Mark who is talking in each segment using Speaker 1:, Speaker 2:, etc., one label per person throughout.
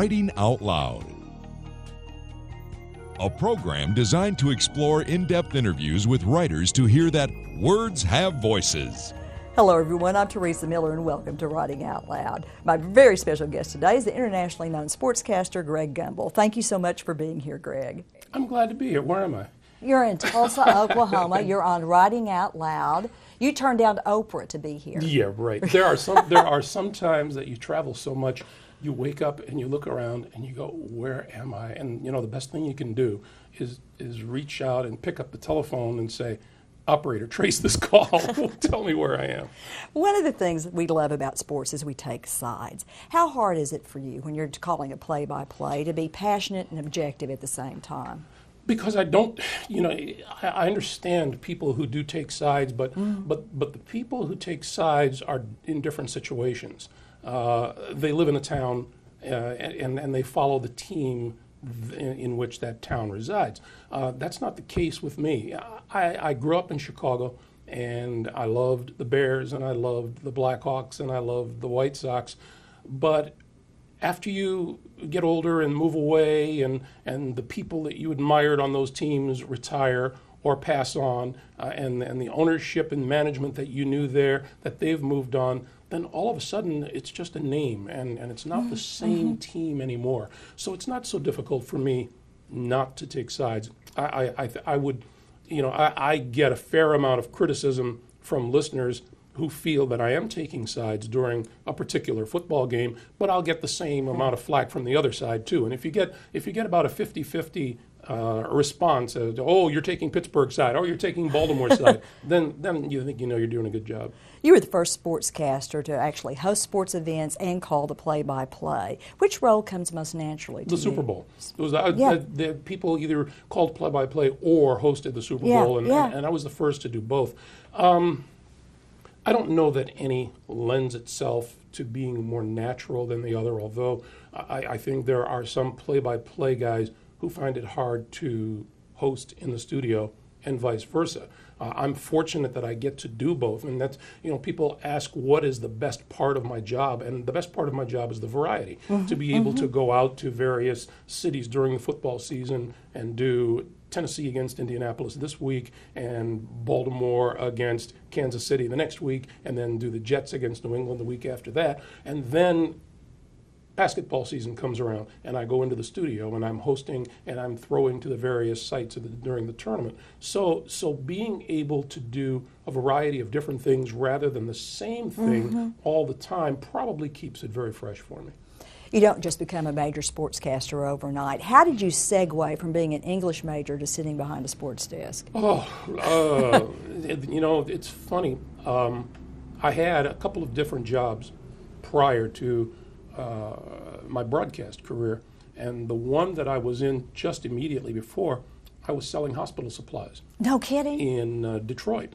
Speaker 1: Writing Out Loud, a program designed to explore in-depth interviews with writers to hear that words have voices.
Speaker 2: Hello everyone, I'm Teresa Miller and welcome to Writing Out Loud. My very special guest today is the internationally known sportscaster Greg Gumbel. Thank you so much for being here, Greg.
Speaker 3: I'm glad to be here. Where am I?
Speaker 2: You're in Tulsa, Oklahoma. You're on Writing Out Loud. You turned down Oprah to be here.
Speaker 3: Yeah, right. There are some times that you travel so much, you wake up and you look around and you go, where am I? And you know, the best thing you can do is reach out and pick up the telephone and say, operator, trace this call. Tell me where I am.
Speaker 2: One of the things that we love about sports is we take sides. How hard is it for you when you're calling a play-by-play to be passionate and objective at the same time?
Speaker 3: Because I don't, you know, I understand people who do take sides, but the people who take sides are in different situations. They live in a town and they follow the team in which that town resides. That's not the case with me. I grew up in Chicago, and I loved the Bears, and I loved the Blackhawks, and I loved the White Sox. But after you get older and move away, and the people that you admired on those teams retire or pass on, and the ownership and management that you knew there, that they've moved on, then all of a sudden it's just a name, and it's not the same team anymore. So it's not so difficult for me not to take sides. I would, you know, I get a fair amount of criticism from listeners who feel that I am taking sides during a particular football game, but I'll get the same amount of flack from the other side too. And if you get about a 50-50 response, oh, you're taking Pittsburgh side, oh, you're taking Baltimore side, then you think you know you're doing a good job.
Speaker 2: You were the first sportscaster to actually host sports events and call the play-by-play. Which role comes most naturally to you?
Speaker 3: The Super Bowl. It was the people either called play-by-play or hosted the Super Bowl, and I was the first to do both. I don't know that any lends itself to being more natural than the other, although I think there are some play-by-play guys who find it hard to host in the studio and vice versa. I'm fortunate that I get to do both, and that's, you know, people ask what is the best part of my job, and the best part of my job is the variety, to be able to go out to various cities during the football season and do Tennessee against Indianapolis this week and Baltimore against Kansas City the next week, and then do the Jets against New England the week after that, and then basketball season comes around, and I go into the studio, and I'm hosting, and I'm throwing to the various sites during the tournament. So being able to do a variety of different things rather than the same thing all the time probably keeps it very fresh for me.
Speaker 2: You don't just become a major sportscaster overnight. How did you segue from being an English major to sitting behind a sports desk?
Speaker 3: You know, it's funny. I had a couple of different jobs prior to my broadcast career, and the one that I was in just immediately before, I was selling hospital supplies.
Speaker 2: No kidding?
Speaker 3: In Detroit,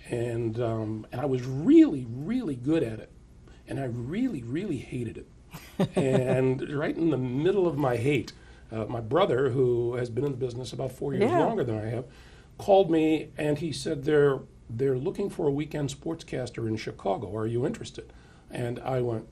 Speaker 3: and I was really, really good at it, and I really, really hated it. And right in the middle of my hate, my brother, who has been in the business about 4 years longer than I have, called me, and he said they're looking for a weekend sportscaster in Chicago. Are you interested? And I went,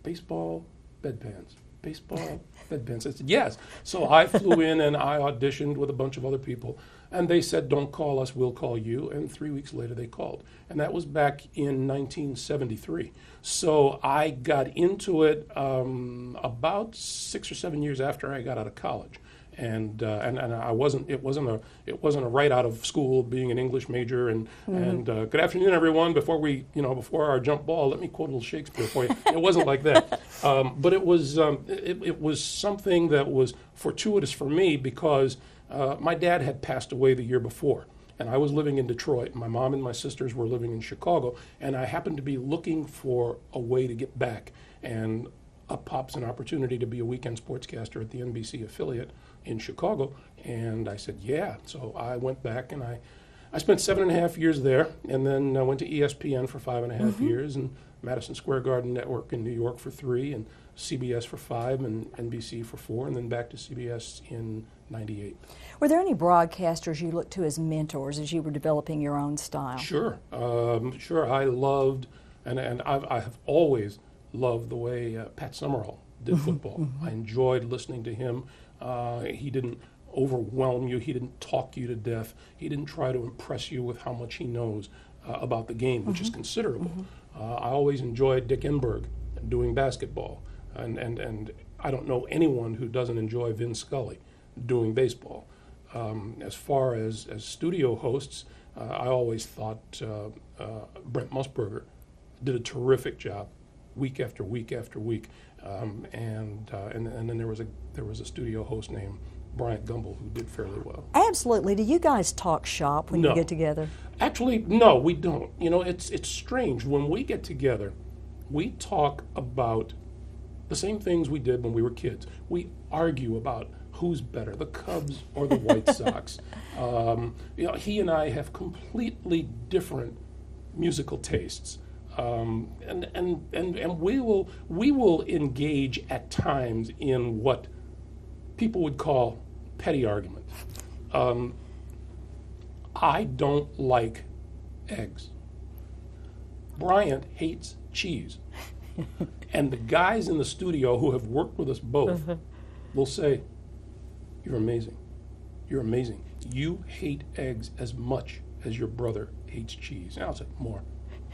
Speaker 3: baseball, bedpans. Baseball, bedpans. I said, yes. So I flew in and I auditioned with a bunch of other people. And they said, don't call us, we'll call you. And 3 weeks later they called. And that was back in 1973. So I got into it about 6 or 7 years after I got out of college. And I wasn't. It wasn't a right out of school being an English major. And good afternoon, everyone. Before our jump ball, let me quote a little Shakespeare for you. It wasn't like that. But it was something that was fortuitous for me because my dad had passed away the year before, and I was living in Detroit. My mom and my sisters were living in Chicago, and I happened to be looking for a way to get back. And up pops an opportunity to be a weekend sportscaster at the NBC affiliate in Chicago, and I said, yeah. So I went back, and I spent 7.5 years there, and then I went to ESPN for 5.5 years, and Madison Square Garden Network in New York for 3, and CBS for 5, and NBC for 4, and then back to CBS in '98.
Speaker 2: Were there any broadcasters you looked to as mentors as you were developing your own style?
Speaker 3: Sure. I loved, and I have always loved the way Pat Summerall did football. I enjoyed listening to him. He didn't overwhelm you. He didn't talk you to death. He didn't try to impress you with how much he knows about the game, which is considerable. I always enjoyed Dick Enberg doing basketball, and I don't know anyone who doesn't enjoy Vin Scully doing baseball. As far as studio hosts, I always thought Brent Musburger did a terrific job, week after week after week, and then there was a studio host named Bryant Gumbel who did fairly well.
Speaker 2: Absolutely. Do you guys talk shop when you get together?
Speaker 3: Actually, no, we don't. You know, it's strange. When we get together, we talk about the same things we did when we were kids. We argue about who's better, the Cubs or the White Sox. You know, he and I have completely different musical tastes. And we will engage at times in what people would call petty argument. I don't like eggs. Bryant hates cheese. And the guys in the studio who have worked with us both will say, "You're amazing. You're amazing. You hate eggs as much as your brother hates cheese." And I'll say, "More."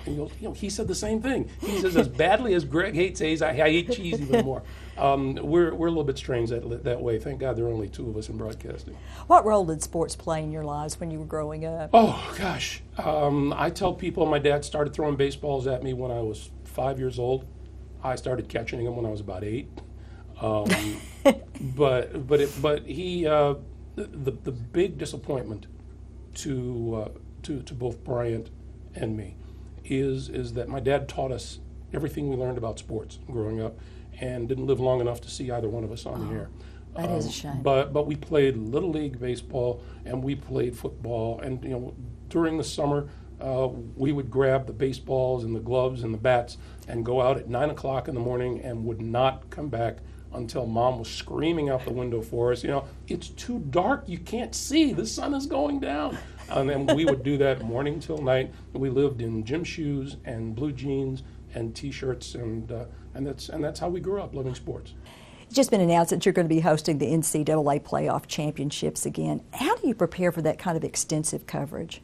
Speaker 3: And he goes, "You know, he said the same thing. He says, as badly as Greg hates eggs, I hate cheese even more." We're a little bit strange that way. Thank God there are only two of us in broadcasting.
Speaker 2: What role did sports play in your lives when you were growing up?
Speaker 3: Oh, gosh. I tell people my dad started throwing baseballs at me when I was 5 years old. I started catching them when I was about 8. But he the big disappointment to both Bryant and me is that my dad taught us everything we learned about sports growing up, and didn't live long enough to see either one of us on the air.
Speaker 2: That is a shame.
Speaker 3: But we played Little League baseball, and we played football, and you know, during the summer we would grab the baseballs and the gloves and the bats and go out at 9 o'clock in the morning and would not come back until Mom was screaming out the window for us, you know, "It's too dark, you can't see, the sun is going down." And then we would do that morning till night. We lived in gym shoes and blue jeans and T-shirts, and that's how we grew up loving sports.
Speaker 2: It's just been announced that you're going to be hosting the NCAA playoff championships again. How do you prepare for that kind of extensive coverage?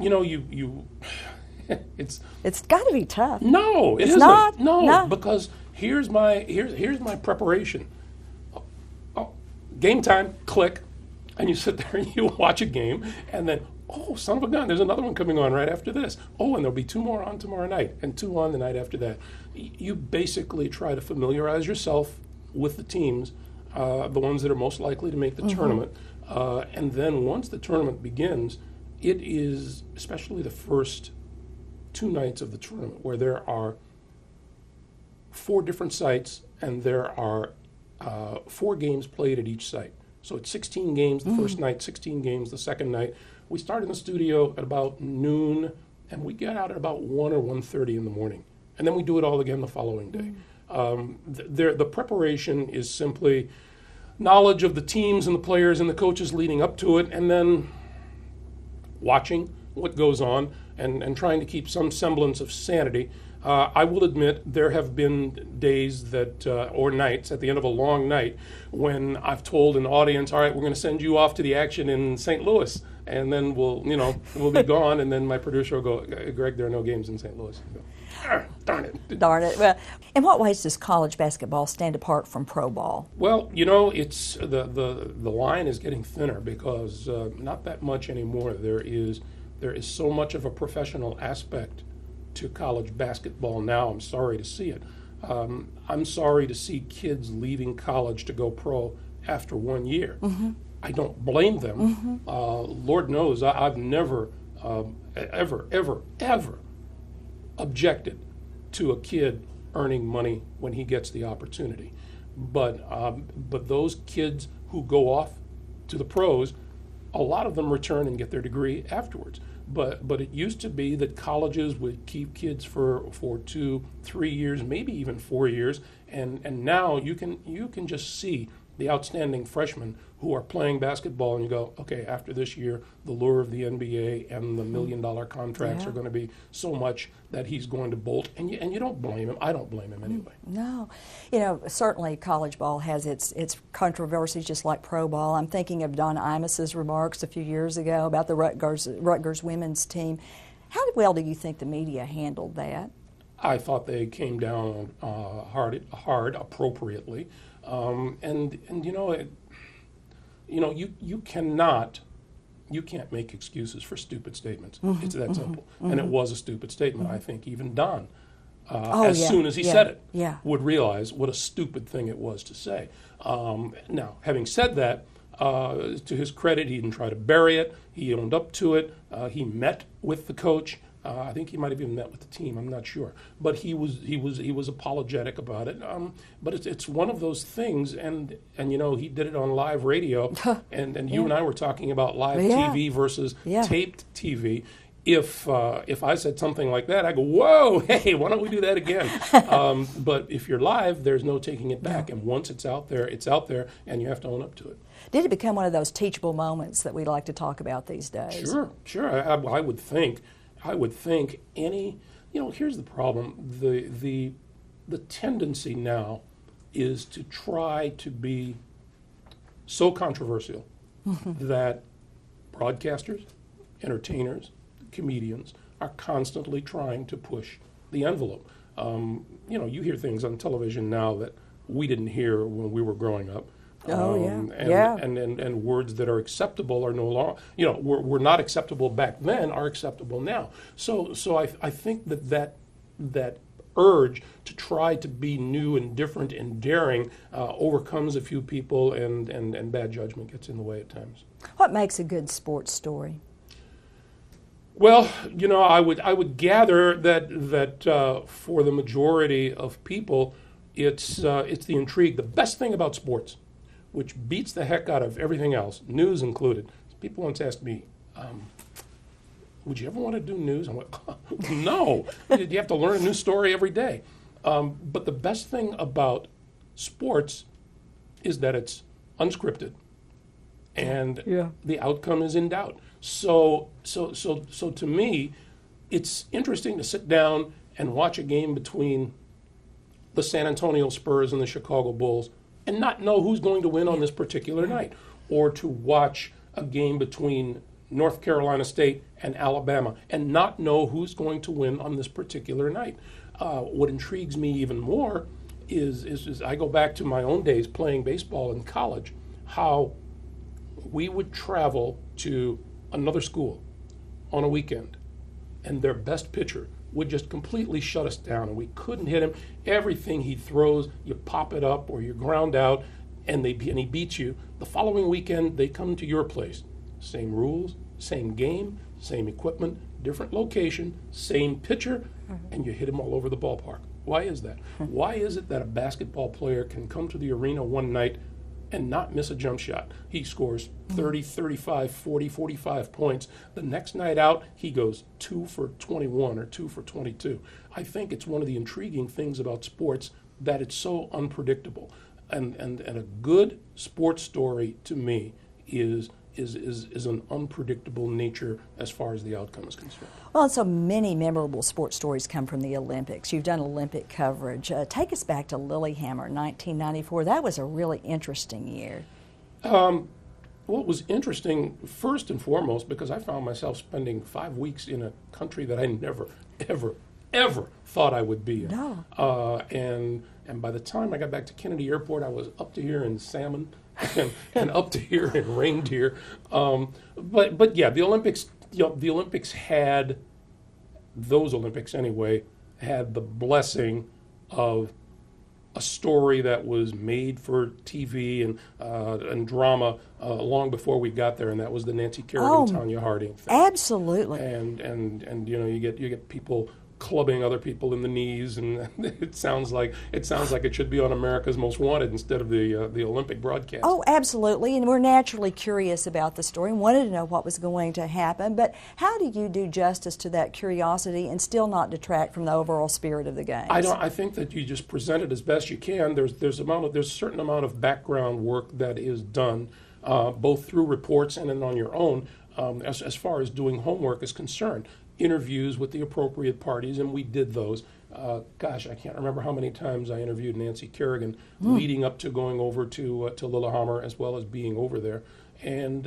Speaker 3: You know, it's
Speaker 2: got to be tough.
Speaker 3: No,
Speaker 2: it's
Speaker 3: isn't.
Speaker 2: Not?
Speaker 3: No, because here's my preparation. Game time, click, and you sit there and you watch a game, and then, oh, son of a gun, there's another one coming on right after this. Oh, and there'll be 2 more on tomorrow night, and 2 on the night after that. You basically try to familiarize yourself with the teams, the ones that are most likely to make the tournament, and then once the tournament begins, it is, especially the first 2 nights of the tournament, where there are 4 different sites, and there are 4 games played at each site. So it's 16 games the first night, 16 games the second night. We start in the studio at about noon, and we get out at about 1 or 1:30 in the morning. And then we do it all again the following day. The preparation is simply knowledge of the teams and the players and the coaches leading up to it, and then watching what goes on and trying to keep some semblance of sanity. I will admit there have been days that, or nights at the end of a long night, when I've told an audience, "All right, we're going to send you off to the action in St. Louis, and then we'll be gone." And then my producer will go, "Greg, there are no games in St. Louis." I go, "Darn it."
Speaker 2: Darn it. Well, in what ways does college basketball stand apart from pro ball?
Speaker 3: Well, you know, it's the line is getting thinner because not that much anymore. There is so much of a professional aspect to college basketball now. I'm sorry to see it. I'm sorry to see kids leaving college to go pro after 1 year. I don't blame them. Lord knows I've never, ever objected to a kid earning money when he gets the opportunity. But those kids who go off to the pros, a lot of them return and get their degree afterwards. But it used to be that colleges would keep kids for 2, 3 years, maybe even 4 years, and now you can just see the outstanding freshmen who are playing basketball, and you go, okay, after this year, the lure of the NBA and the $1 million contracts
Speaker 2: Yeah.
Speaker 3: are going to be so much that he's going to bolt, and you don't blame him. I don't blame him anyway.
Speaker 2: No. You know, certainly college ball has its controversies, just like pro ball. I'm thinking of Don Imus's remarks a few years ago about the Rutgers women's team. How well do you think the media handled that?
Speaker 3: I thought they came down hard, appropriately, and you can't make excuses for stupid statements. It's that simple, and it was a stupid statement. I think even Don, soon as he said it, would realize what a stupid thing it was to say. Now, having said that, to his credit, he didn't try to bury it. He owned up to it. He met with the coach. I think he might have even met with the team. I'm not sure, but he was apologetic about it. But it's one of those things, and he did it on live radio, and you and I were talking about live TV versus taped TV. If I said something like that, I go, whoa, hey, why don't we do that again? But if you're live, there's no taking it back, and once it's out there, and you have to own up to it.
Speaker 2: Did it become one of those teachable moments that we like to talk about these days?
Speaker 3: Sure. I would think any. Here's the problem. The tendency now is to try to be so controversial that broadcasters, entertainers, comedians are constantly trying to push the envelope. You hear things on television now that we didn't hear when we were growing up. And words that are acceptable are no longer, were not acceptable back then are acceptable now. So I think that urge to try to be new and different and daring overcomes a few people, and bad judgment gets in the way at times.
Speaker 2: What makes a good sports story?
Speaker 3: Well, I would gather that for the majority of people, it's the intrigue. The best thing about sports, which beats the heck out of everything else, news included. People once asked me, would you ever want to do news? I went, no. You have to learn a new story every day. But the best thing about sports is that it's unscripted, and the outcome is in doubt. So to me, it's interesting to sit down and watch a game between the San Antonio Spurs and the Chicago Bulls and not know who's going to win on this particular night, or to watch a game between North Carolina State and Alabama and not know who's going to win on this particular night. What intrigues me even more is I go back to my own days playing baseball in college, how we would travel to another school on a weekend, and their best pitcher would just completely shut us down, and we couldn't hit him. Everything he throws, you pop it up or you ground out, and he beats you. The following weekend, they come to your place. Same rules, same game, same equipment, different location, same pitcher, and you hit him all over the ballpark. Why is that? Why is it that a basketball player can come to the arena one night and not miss a jump shot? He scores 30, 35, 40, 45 points. The next night out, he goes 2 for 21 or 2 for 22. I think it's one of the intriguing things about sports that it's so unpredictable. And a good sports story to me is an unpredictable nature as far as the outcome is concerned.
Speaker 2: Well, so many memorable sports stories come from the Olympics. You've done Olympic coverage. Take us back to Lillehammer, 1994. That was a really interesting year.
Speaker 3: Well, it was interesting, first and foremost, because I found myself spending 5 weeks in a country that I never, ever thought I would be in.
Speaker 2: No.
Speaker 3: And by the time I got back to Kennedy Airport, I was up to here in salmon and up to here in reindeer. But yeah, the Olympics. The Olympics had, those Olympics anyway, had the blessing of a story that was made for TV and drama long before we got there, and that was the Nancy Kerrigan, Tanya Harding thing.
Speaker 2: Absolutely.
Speaker 3: And you get people clubbing other people in the knees, and it sounds like it should be on America's Most Wanted instead of the Olympic broadcast.
Speaker 2: Oh, absolutely, and we're naturally curious about the story and wanted to know what was going to happen. But how do you do justice to that curiosity and still not detract from the overall spirit of the games?
Speaker 3: I think that you just present it as best you can. There's a certain amount of background work that is done, both through reports and then on your own, as far as doing homework is concerned. Interviews with the appropriate parties, and we did those. Gosh, I can't remember how many times I interviewed Nancy Kerrigan leading up to going over to Lillehammer, as well as being over there. And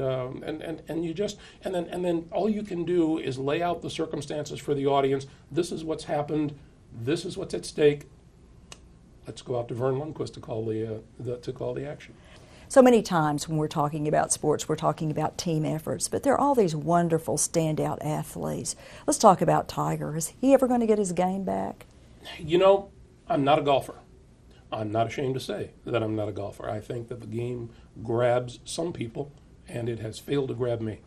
Speaker 3: you just and then all you can do is lay out the circumstances for the audience. This is what's happened. This is what's at stake. Let's go out to Vern Lundquist to call the action.
Speaker 2: So many times when we're talking about sports, we're talking about team efforts, but there are all these wonderful standout athletes. Let's talk about Tiger. Is he ever going to get his game back?
Speaker 3: You know, I'm not a golfer. I'm not ashamed to say that I'm not a golfer. I think that the game grabs some people, and it has failed to grab me.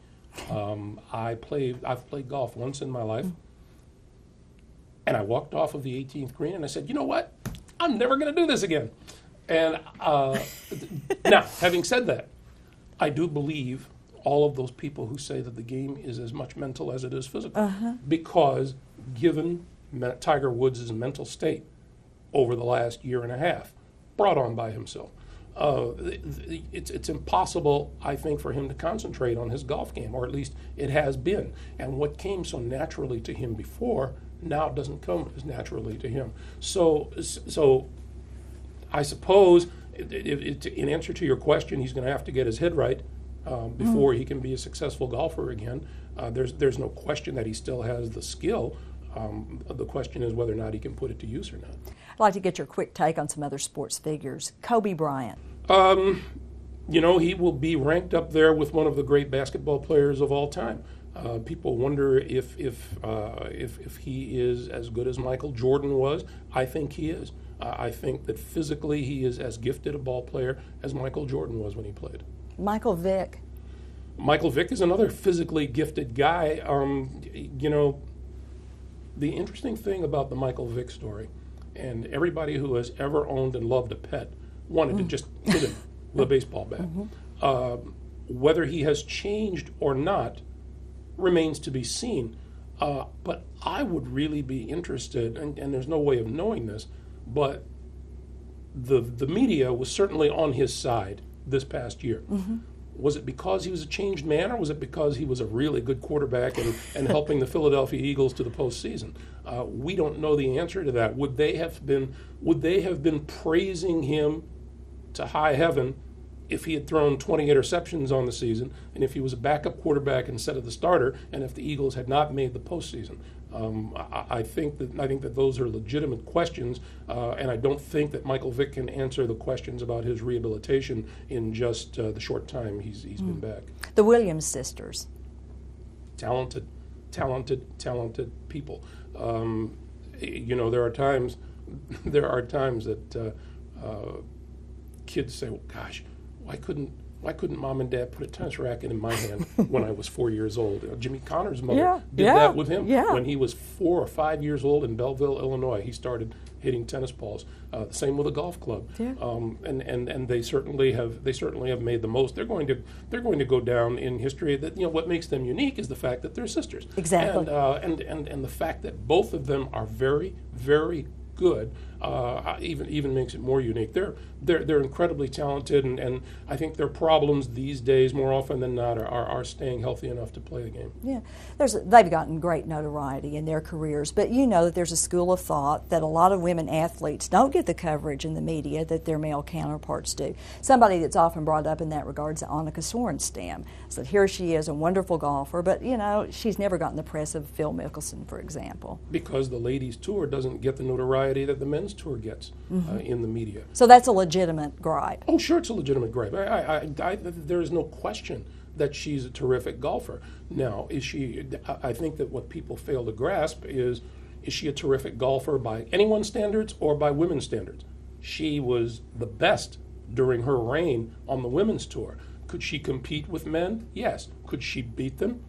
Speaker 3: I've played golf once in my life, and I walked off of the 18th green, and I said, you know what? I'm never going to do this again. And now, having said that, I do believe all of those people who say that the game is as much mental as it is physical, because given Tiger Woods' mental state over the last year and a half, brought on by himself, it's impossible, I think, for him to concentrate on his golf game, or at least it has been. And what came so naturally to him before now doesn't come as naturally to him. So I suppose, in answer to your question, he's going to have to get his head right before he can be a successful golfer again. There's no question that he still has the skill. The question is whether or not he can put it to use or not.
Speaker 2: I'd like to get your quick take on some other sports figures. Kobe Bryant.
Speaker 3: You know, he will be ranked up there with one of the great basketball players of all time. People wonder if he is as good as Michael Jordan was. I think he is. I think that physically he is as gifted a ball player as Michael Jordan was when he played.
Speaker 2: Michael Vick.
Speaker 3: Michael Vick is another physically gifted guy. You know, the interesting thing about the Michael Vick story, and everybody who has ever owned and loved a pet wanted to just hit him with a baseball bat. Whether he has changed or not remains to be seen. But I would really be interested, and there's no way of knowing this, but the media was certainly on his side this past year. Was it because he was a changed man, or was it because he was a really good quarterback and helping the Philadelphia Eagles to the postseason? We don't know the answer to that. Would they have been praising him to high heaven if he had thrown 20 interceptions on the season, and if he was a backup quarterback instead of the starter, and if the Eagles had not made the postseason? I think that those are legitimate questions, and I don't think that Michael Vick can answer the questions about his rehabilitation in just the short time he's been back.
Speaker 2: The Williams sisters.
Speaker 3: Talented people. You know, there are times that kids say, well, gosh, why couldn't mom and dad put a tennis racket in my hand when I was 4 years old? Jimmy Connor's mother did that with him when he was 4 or 5 years old in Belleville, Illinois. He started hitting tennis balls. The same with a golf club. And they certainly have made the most. They're going to go down in history. That, you know, what makes them unique is the fact that they're sisters.
Speaker 2: Exactly.
Speaker 3: And the fact that both of them are very, very good even makes it more unique. They're incredibly talented, and I think their problems these days, more often than not, are staying healthy enough to play the game.
Speaker 2: Yeah, they've gotten great notoriety in their careers, but you know that there's a school of thought that a lot of women athletes don't get the coverage in the media that their male counterparts do. Somebody that's often brought up in that regard is Annika Sorenstam. So here she is, a wonderful golfer, but you know she's never gotten the press of Phil Mickelson, for example.
Speaker 3: Because the ladies' tour doesn't get the notoriety that the men's tour gets in the media.
Speaker 2: So that's a legitimate gripe.
Speaker 3: Oh, sure, it's a legitimate gripe. There is no question that she's a terrific golfer. Now, is she? I think that what people fail to grasp is she a terrific golfer by anyone's standards or by women's standards? She was the best during her reign on the women's tour. Could she compete with men? Yes. Could she beat them?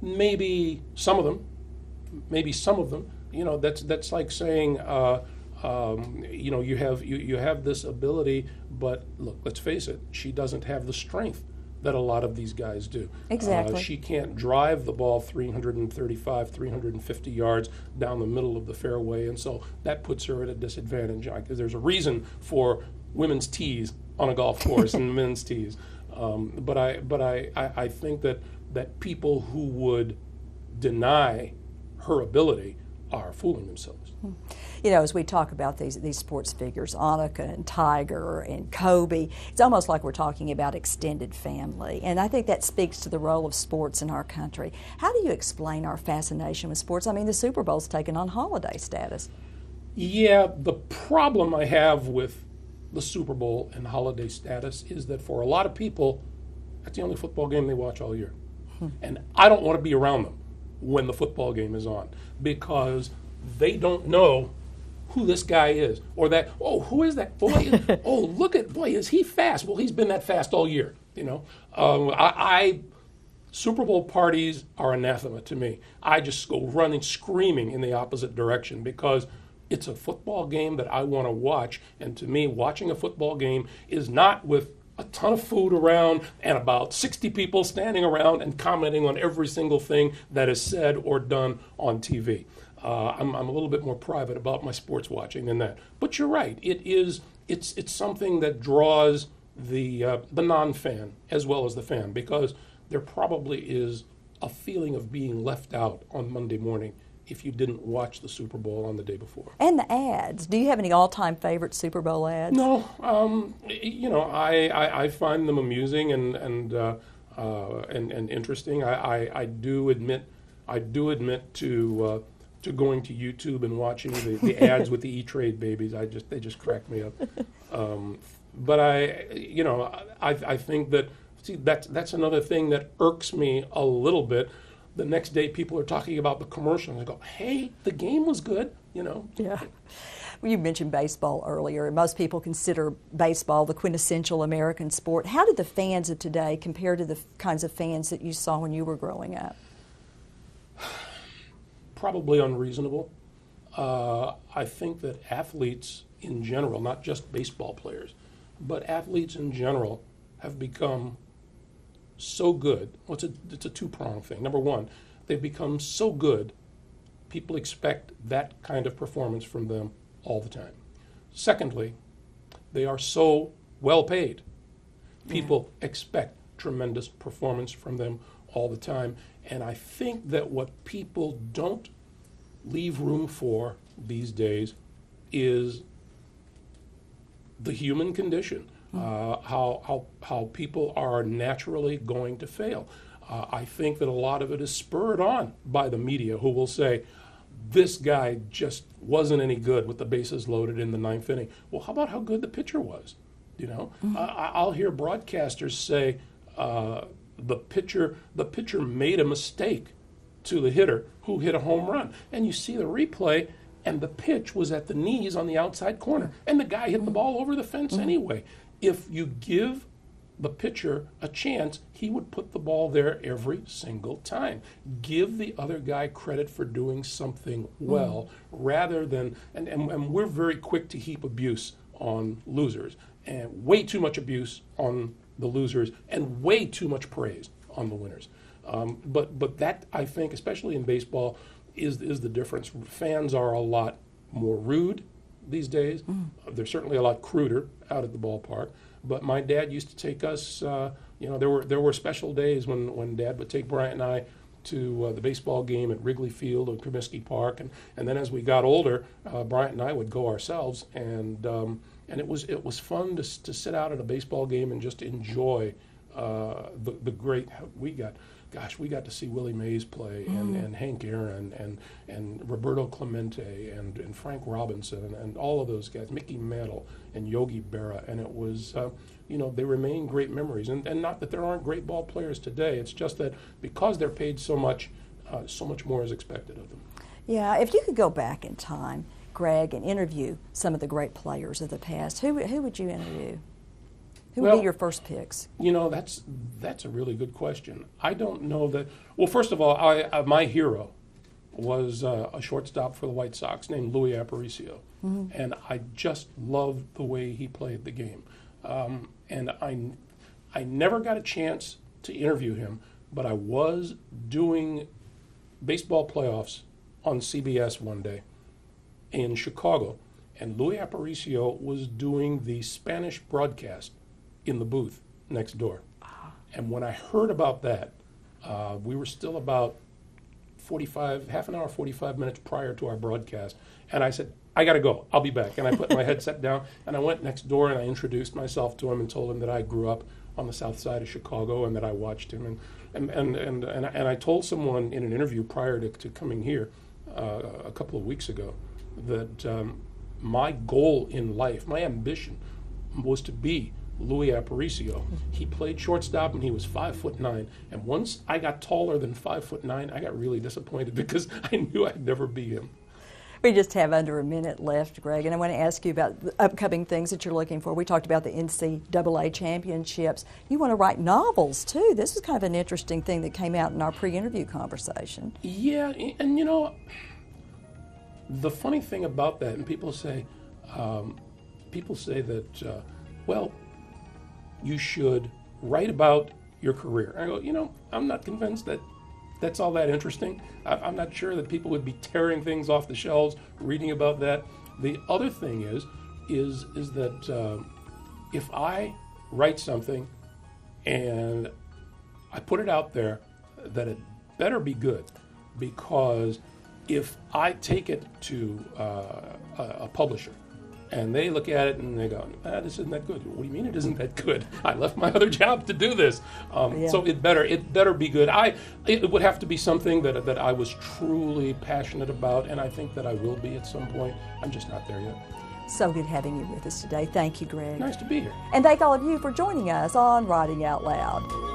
Speaker 3: Maybe some of them. maybe some of them. That's like saying, you have this ability, but look, let's face it, she doesn't have the strength that a lot of these guys do.
Speaker 2: Exactly.
Speaker 3: She can't drive the ball 335, 350 yards down the middle of the fairway, and so that puts her at a disadvantage. Because there's a reason for women's tees on a golf course and men's tees. But I think that people who would deny her ability are fooling themselves.
Speaker 2: As we talk about these sports figures, Annika and Tiger and Kobe, it's almost like we're talking about extended family. And I think that speaks to the role of sports in our country. How do you explain our fascination with sports? I mean, the Super Bowl's taken on holiday status.
Speaker 3: Yeah, the problem I have with the Super Bowl and holiday status is that for a lot of people, that's the only football game they watch all year. And I don't want to be around them when the football game is on, because they don't know who this guy is, or that, oh, who is that boy? Oh, look at, boy, is he fast? Well, he's been that fast all year, Super Bowl parties are anathema to me. I just go running, screaming in the opposite direction, because it's a football game that I want to watch, and to me, watching a football game is not with a ton of food around and about 60 people standing around and commenting on every single thing that is said or done on TV. I'm a little bit more private about my sports watching than that. But you're right. It's something that draws the non-fan as well as the fan, because there probably is a feeling of being left out on Monday morning if you didn't watch the Super Bowl on the day before.
Speaker 2: And the ads. Do you have any all-time favorite Super Bowl ads?
Speaker 3: No. I find them amusing and interesting. I do admit to going to YouTube and watching the ads with the E-Trade babies. They just crack me up. But I think that, see, that's another thing that irks me a little bit. The next day, people are talking about the commercial, and I go, hey, the game was good,
Speaker 2: Yeah. Well, you mentioned baseball earlier, and most people consider baseball the quintessential American sport. How do the fans of today compare to the kinds of fans that you saw when you were growing up?
Speaker 3: Probably unreasonable. I think that athletes in general, not just baseball players, but athletes in general have become so good. Well, it's a two-pronged thing. Number one, they've become so good, people expect that kind of performance from them all the time. Secondly, they are so well paid. People expect tremendous performance from them all the time. And I think that what people don't leave room for these days is the human condition. How people are naturally going to fail. I think that a lot of it is spurred on by the media, who will say, this guy just wasn't any good with the bases loaded in the ninth inning. Well, how about how good the pitcher was? I'll hear broadcasters say the pitcher made a mistake to the hitter who hit a home run, and you see the replay, and the pitch was at the knees on the outside corner, and the guy hit the ball over the fence anyway. If you give the pitcher a chance, he would put the ball there every single time. Give the other guy credit for doing something well, rather than, and we're very quick to heap abuse on losers, and way too much abuse on the losers, and way too much praise on the winners. But that, I think, especially in baseball, is the difference. Fans are a lot more rude these days. They're certainly a lot cruder out at the ballpark. But my dad used to take us, there were special days when Dad would take Bryant and I to the baseball game at Wrigley Field or Comiskey Park, and then as we got older, Bryant and I would go ourselves, and it was fun to sit out at a baseball game and just enjoy the great. We got to see Willie Mays play, and Hank Aaron, and Roberto Clemente, and Frank Robinson, and all of those guys, Mickey Mantle, and Yogi Berra, and it was, they remain great memories. And not that there aren't great ball players today, it's just that because they're paid so much more is expected of them. Yeah,
Speaker 2: if you could go back in time, Greg, and interview some of the great players of the past, who would you interview? Who would be your first picks?
Speaker 3: That's a really good question. I don't know that. Well, first of all, my hero was a shortstop for the White Sox named Louis Aparicio. And I just loved the way he played the game. And I never got a chance to interview him, but I was doing baseball playoffs on CBS one day in Chicago, and Louis Aparicio was doing the Spanish broadcast in the booth next door. And when I heard about that, we were still about half an hour, 45 minutes prior to our broadcast, and I said, I got to go. I'll be back. And I put my headset down, and I went next door, and I introduced myself to him and told him that I grew up on the south side of Chicago and that I watched him. And I told someone in an interview prior to coming here a couple of weeks ago that my goal in life, my ambition, was to be Louis Aparicio. He played shortstop and he was 5'9". And once I got taller than 5'9", I got really disappointed because I knew I'd never be him.
Speaker 2: We just have under a minute left, Greg, and I want to ask you about the upcoming things that you're looking for. We talked about the NCAA championships. You want to write novels, too. This is kind of an interesting thing that came out in our pre-interview conversation.
Speaker 3: Yeah, and you know, the funny thing about that, and people say that, well, you should write about your career. I go, you know, I'm not convinced that that's all that interesting. I'm not sure that people would be tearing things off the shelves reading about that. The other thing is that if I write something and I put it out there, that it better be good, because if I take it to a publisher and they look at it and they go, this isn't that good. What do you mean it isn't that good? I left my other job to do this. So it better be good. It would have to be something that I was truly passionate about, and I think that I will be at some point. I'm just not there yet.
Speaker 2: So good having you with us today. Thank you, Greg.
Speaker 3: Nice to be here.
Speaker 2: And thank all of you for joining us on Writing Out Loud.